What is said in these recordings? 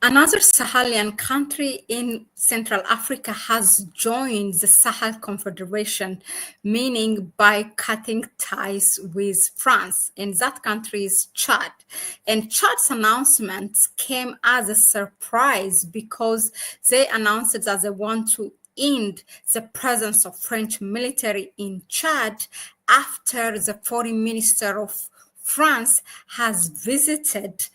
Another Sahelian country in Central Africa has joined the Sahel Confederation, meaning by cutting ties with France. And that country is Chad. And Chad's announcement came as a surprise because they announced that they want to end the presence of French military in Chad after the foreign minister of France has visited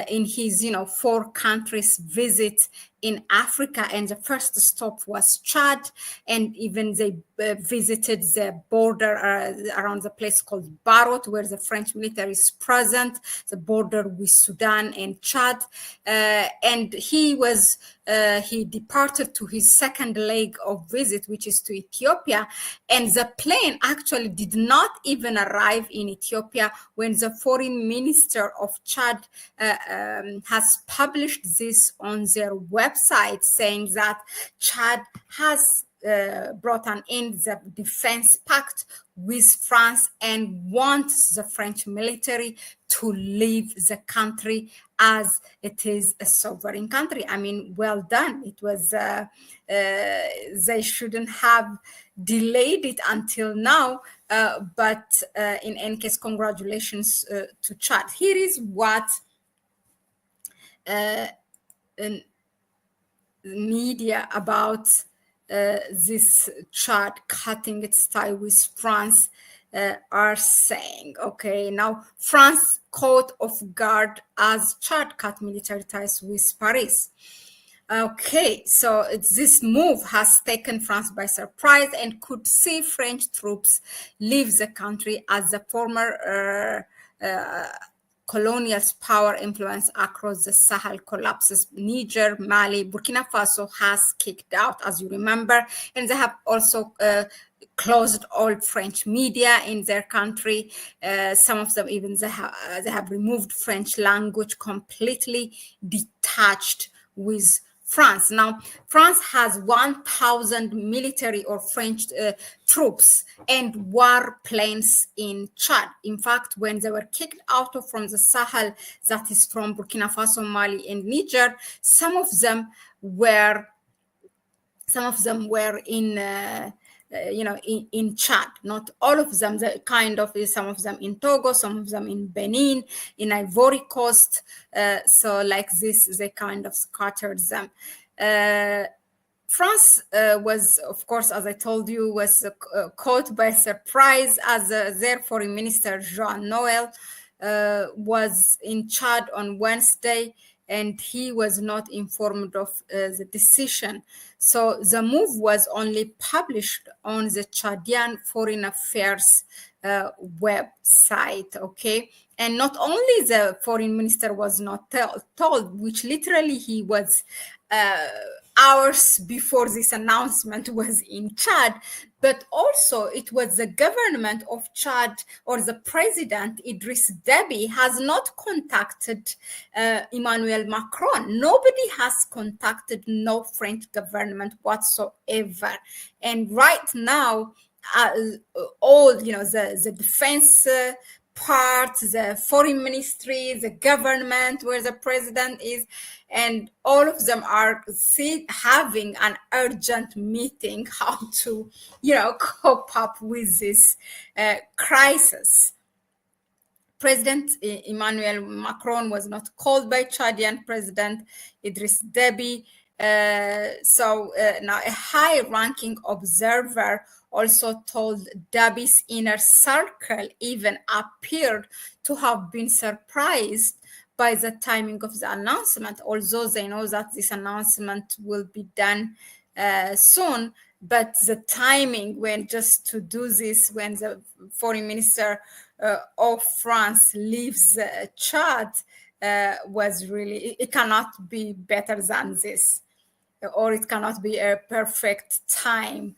in his, 4 countries visit in Africa, and the first stop was Chad, and even they visited the border around the place called Barot, where the French military is present, the border with Sudan and Chad, and he departed to his second leg of visit, which is to Ethiopia, and the plane actually did not even arrive in Ethiopia when the foreign minister of Chad has published this on their website, saying that Chad has brought an end the defense pact with France and wants the French military to leave the country as it is a sovereign country. I mean, well done. It was, they shouldn't have delayed it until now, but in any case, congratulations to Chad. Here is what media about this Chad cutting its tie with France are saying. Okay, now France caught off guard as Chad cut military ties with Paris. Okay, so this move has taken France by surprise and could see French troops leave the country as the former colonial power influence across the Sahel collapses. Niger, Mali, Burkina Faso has kicked out, as you remember, and they have also closed all French media in their country. Some of them even they have removed French language completely, detached with France. Now, France has 1,000 military or French troops and warplanes in Chad. In fact, when they were kicked out from the Sahel, that is from Burkina Faso, Mali, and Niger, some of them were in in Chad. Not all of them. Some of them in Togo, some of them in Benin, in Ivory Coast. So like this, they kind of scattered them. France was, of course, as I told you, was caught by surprise as their foreign minister, Jean Noël, was in Chad on Wednesday, and he was not informed of the decision. So the move was only published on the Chadian Foreign Affairs website, okay? And not only the foreign minister was not told, which literally he was hours before this announcement was in Chad, but also it was the government of Chad, or the president, Idriss Déby, has not contacted Emmanuel Macron. Nobody has contacted no French government whatsoever. And right now, all, the defense part, the foreign ministry, the government where the president is, and all of them are having an urgent meeting how to, cope up with this crisis. President Emmanuel Macron was not called by Chadian President Idriss Déby. So now a high-ranking observer also told Déby's inner circle even appeared to have been surprised by the timing of the announcement, although they know that this announcement will be done soon. But the timing when just to do this, when the foreign minister of France leaves Chad, was really, it cannot be better than this, or it cannot be a perfect time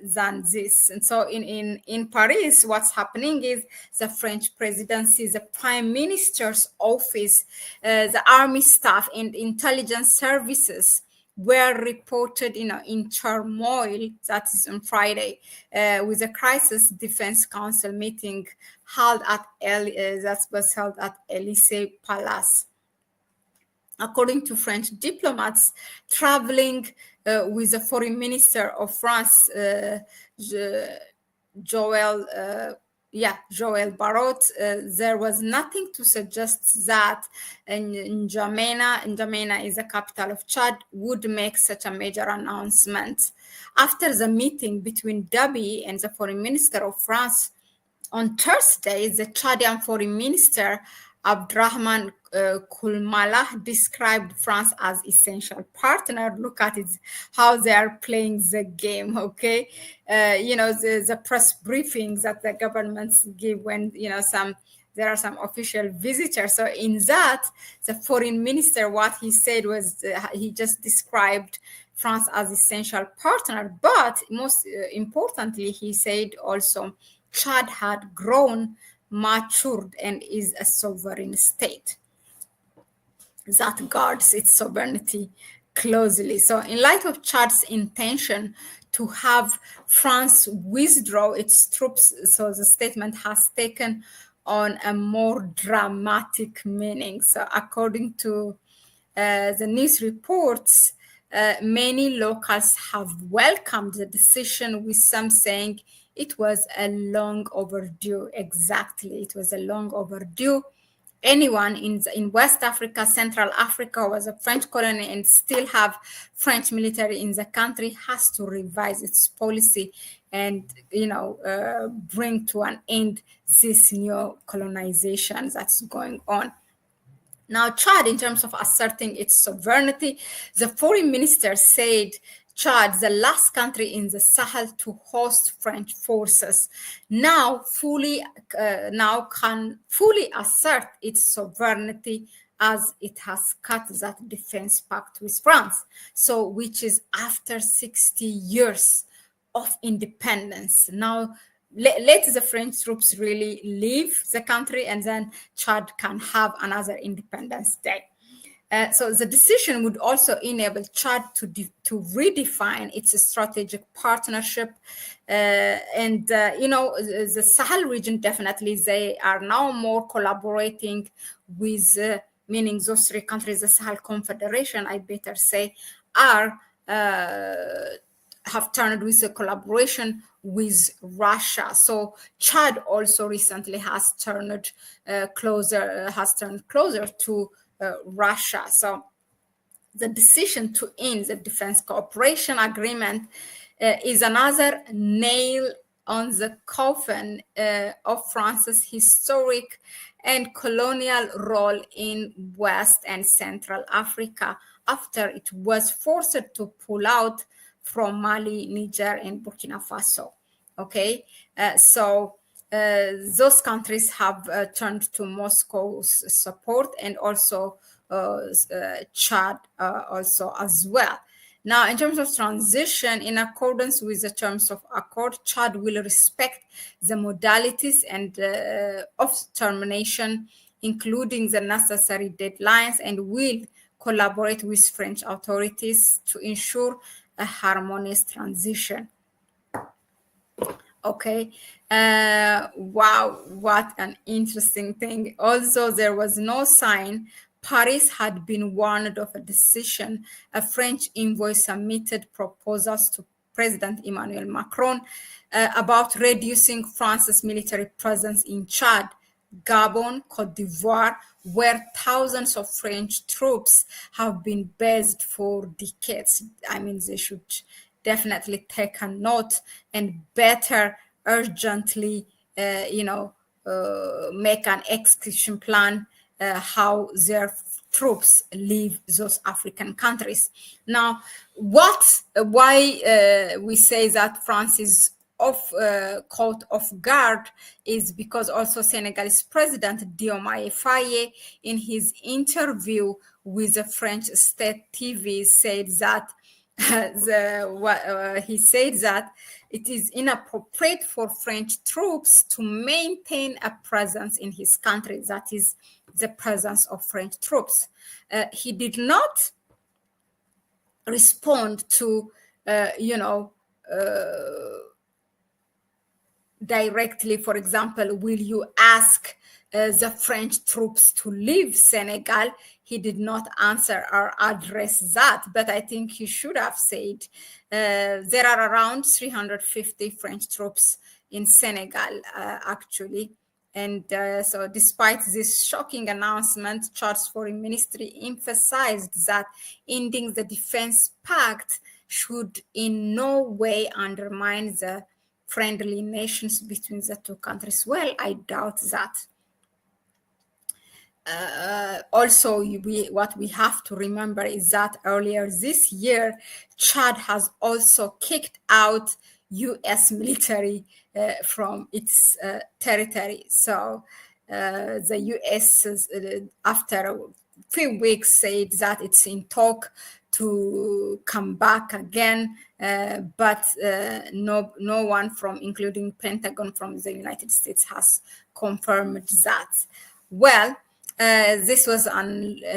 than this. And so in Paris, what's happening is the French presidency, the prime minister's office, the army staff and intelligence services were reported in turmoil. That is on Friday, with a crisis defense council meeting that was held at Elysee Palace. according to French diplomats traveling with the foreign minister of France, Joël, Joël Barrot, there was nothing to suggest that N'Djamena is the capital of Chad, would make such a major announcement. After the meeting between Dhabi and the foreign minister of France on Thursday, the Chadian foreign minister Abdrahman Kulmala described France as essential partner. Look at it, how they are playing the game. Okay, the press briefings that the governments give when there are some official visitors. So in that, the foreign minister, what he said was he just described France as essential partner, but most importantly, he said also Chad had grown, matured, and is a sovereign state that guards its sovereignty closely. So, in light of Chad's intention to have France withdraw its troops, so the statement has taken on a more dramatic meaning. So, according to the news reports, many locals have welcomed the decision, with some saying it was a long overdue. Exactly, it was a long overdue. Anyone in West Africa, Central Africa, was a French colony and still have French military in the country has to revise its policy and bring to an end this new colonization that's going on. Now, Chad, in terms of asserting its sovereignty, the foreign minister said Chad, the last country in the Sahel to host French forces, now can fully assert its sovereignty as it has cut that defense pact with France. So, which is after 60 years of independence. Now, let the French troops really leave the country, and then Chad can have another Independence Day. So the decision would also enable Chad to redefine its strategic partnership. The Sahel region, definitely, they are now more collaborating with, meaning those three countries, the Sahel Confederation, I better say, are have turned with a collaboration with Russia. So Chad also recently has turned closer to Russia. So the decision to end the defense cooperation agreement is another nail on the coffin of France's historic and colonial role in West and Central Africa after it was forced to pull out from Mali, Niger, and Burkina Faso. Okay, those countries have turned to Moscow's support, and also Chad also as well. Now, in terms of transition, in accordance with the terms of accord, Chad will respect the modalities and of termination, including the necessary deadlines, and will collaborate with French authorities to ensure a harmonious transition. Okay. Wow, what an interesting thing. Also, there was no sign Paris had been warned of a decision. A French envoy submitted proposals to President Emmanuel Macron about reducing France's military presence in Chad, Gabon, Cote d'Ivoire, where thousands of French troops have been based for decades. I mean, they should definitely take a note and better urgently, make an execution plan how their troops leave those African countries. Now, why we say that France is caught off guard is because also Senegalese President Diomaye Faye, in his interview with the French state TV, said that he said that it is inappropriate for French troops to maintain a presence in his country. That is the presence of French troops. He did not respond to, directly. For example, will you ask the French troops to leave Senegal? He did not answer or address that, but I think he should have said there are around 350 French troops in Senegal, actually. And so despite this shocking announcement, Chad's foreign ministry emphasized that ending the defense pact should in no way undermine the friendly nations between the two countries. Well, I doubt that. Also, what we have to remember is that earlier this year, Chad has also kicked out U.S. military from its territory. So the U.S. After a few weeks said that it's in talk to come back again, but no one from, including Pentagon from the United States, has confirmed that. Well, this was a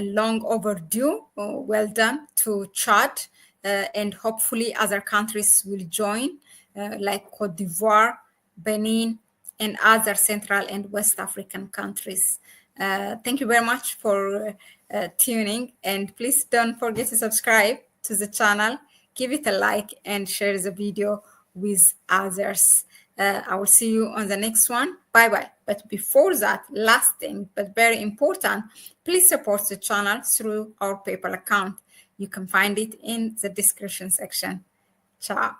long overdue. Well done to Chad, and hopefully other countries will join, like Cote d'Ivoire, Benin, and other Central and West African countries. Thank you very much for tuning, and please don't forget to subscribe to the channel, give it a like, and share the video with others. I will see you on the next one. Bye bye. But before that, last thing, but very important, please support the channel through our PayPal account. You can find it in the description section. Ciao.